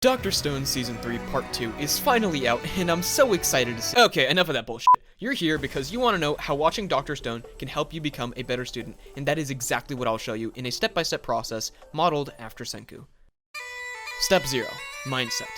Dr. Stone Season 3 Part 2 is finally out, and I'm so excited to see. Okay, enough of that bullshit. You're here because you want to know how watching Dr. Stone can help you become a better student, and that is exactly what I'll show you in a step-by-step process modeled after Senku. Step 0. Mindset.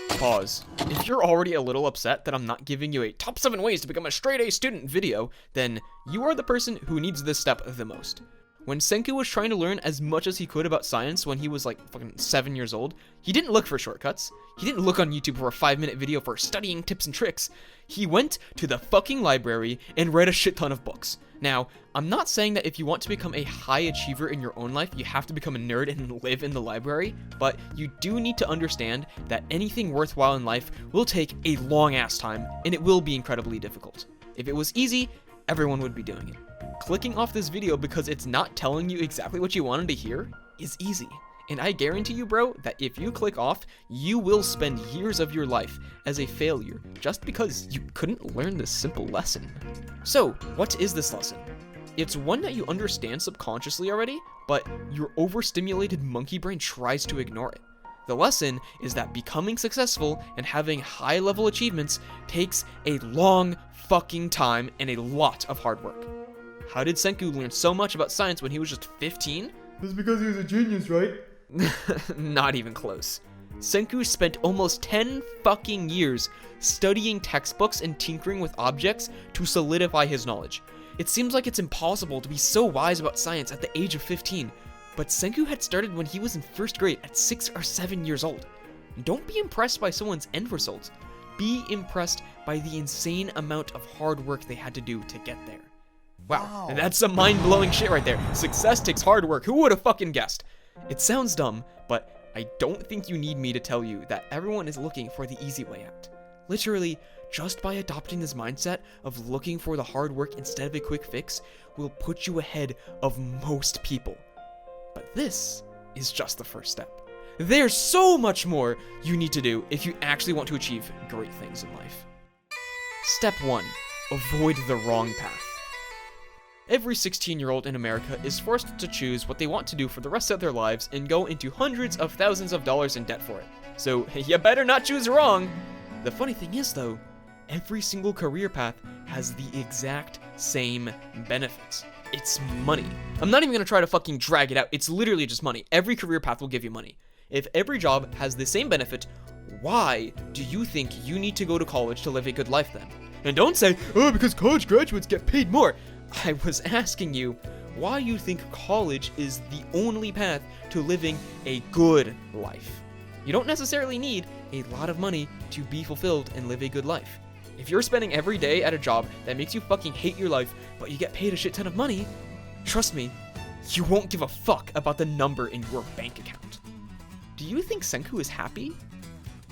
Pause. If you're already a little upset that I'm not giving you a top 7 ways to become a straight-A student video, then you are the person who needs this step the most. When Senku was trying to learn as much as he could about science when he was like fucking 7 years old, he didn't look for shortcuts. He didn't look on YouTube for a 5-minute video for studying tips and tricks. He went to the fucking library and read a shit ton of books. Now, I'm not saying that if you want to become a high achiever in your own life, you have to become a nerd and live in the library, but you do need to understand that anything worthwhile in life will take a long ass time, and it will be incredibly difficult. If it was easy, everyone would be doing it. Clicking off this video because it's not telling you exactly what you wanted to hear is easy. And I guarantee you, bro, that if you click off, you will spend years of your life as a failure just because you couldn't learn this simple lesson. So, what is this lesson? It's one that you understand subconsciously already, but your overstimulated monkey brain tries to ignore it. The lesson is that becoming successful and having high-level achievements takes a long fucking time and a lot of hard work. How did Senku learn so much about science when he was just 15? That's because he was a genius, right? Not even close. Senku spent almost 10 fucking years studying textbooks and tinkering with objects to solidify his knowledge. It seems like it's impossible to be so wise about science at the age of 15, but Senku had started when he was in first grade at 6 or 7 years old. Don't be impressed by someone's end results. Be impressed by the insane amount of hard work they had to do to get there. Wow, that's some mind-blowing shit right there. Success takes hard work. Who would have fucking guessed? It sounds dumb, but I don't think you need me to tell you that everyone is looking for the easy way out. Literally, just by adopting this mindset of looking for the hard work instead of a quick fix will put you ahead of most people. But this is just the first step. There's so much more you need to do if you actually want to achieve great things in life. Step 1. Avoid the wrong path. Every 16-year-old in America is forced to choose what they want to do for the rest of their lives and go into hundreds of thousands of dollars in debt for it. So you better not choose wrong. The funny thing is though, every single career path has the exact same benefits. It's money. I'm not even gonna try to fucking drag it out. It's literally just money. Every career path will give you money. If every job has the same benefit, why do you think you need to go to college to live a good life then? And don't say, oh, because college graduates get paid more. I was asking you why you think college is the only path to living a good life. You don't necessarily need a lot of money to be fulfilled and live a good life. If you're spending every day at a job that makes you fucking hate your life, but you get paid a shit ton of money, trust me, you won't give a fuck about the number in your bank account. Do you think Senku is happy?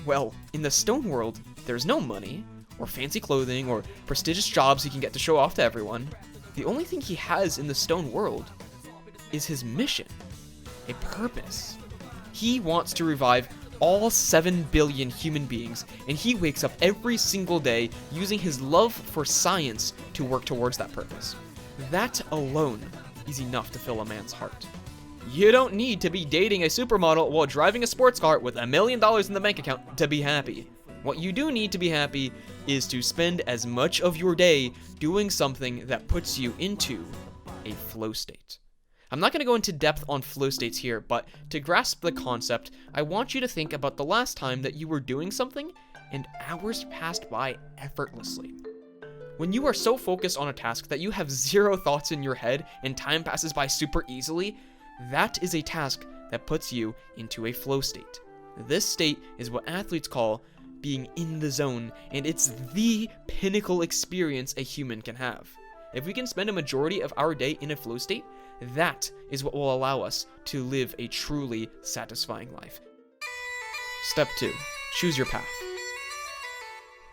Well, in the stone world, there's no money, or fancy clothing, or prestigious jobs he can get to show off to everyone. The only thing he has in the stone world is his mission, a purpose. He wants to revive all 7 billion human beings, and he wakes up every single day using his love for science to work towards that purpose. That alone is enough to fill a man's heart. You don't need to be dating a supermodel while driving a sports car with $1 million in the bank account to be happy. What you do need to be happy is to spend as much of your day doing something that puts you into a flow state. I'm not going to go into depth on flow states here, but to grasp the concept, I want you to think about the last time that you were doing something and hours passed by effortlessly. When you are so focused on a task that you have zero thoughts in your head and time passes by super easily, that is a task that puts you into a flow state. This state is what athletes call being in the zone, and it's the pinnacle experience a human can have. If we can spend a majority of our day in a flow state, that is what will allow us to live a truly satisfying life. Step 2. Choose your path.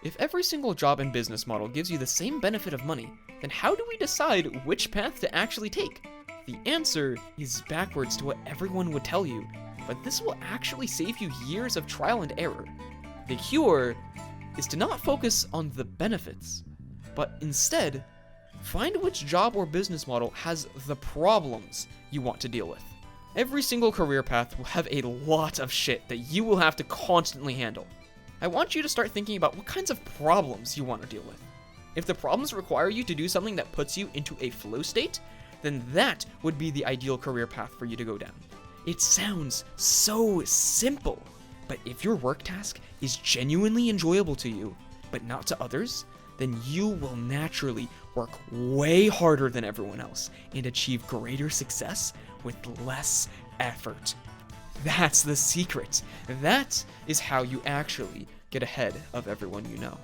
If every single job and business model gives you the same benefit of money, then how do we decide which path to actually take? The answer is backwards to what everyone would tell you, but this will actually save you years of trial and error. The cure is to not focus on the benefits, but instead, find which job or business model has the problems you want to deal with. Every single career path will have a lot of shit that you will have to constantly handle. I want you to start thinking about what kinds of problems you want to deal with. If the problems require you to do something that puts you into a flow state, then that would be the ideal career path for you to go down. It sounds so simple, but if your work task is genuinely enjoyable to you, but not to others, then you will naturally work way harder than everyone else and achieve greater success with less effort. That's the secret. That is how you actually get ahead of everyone you know.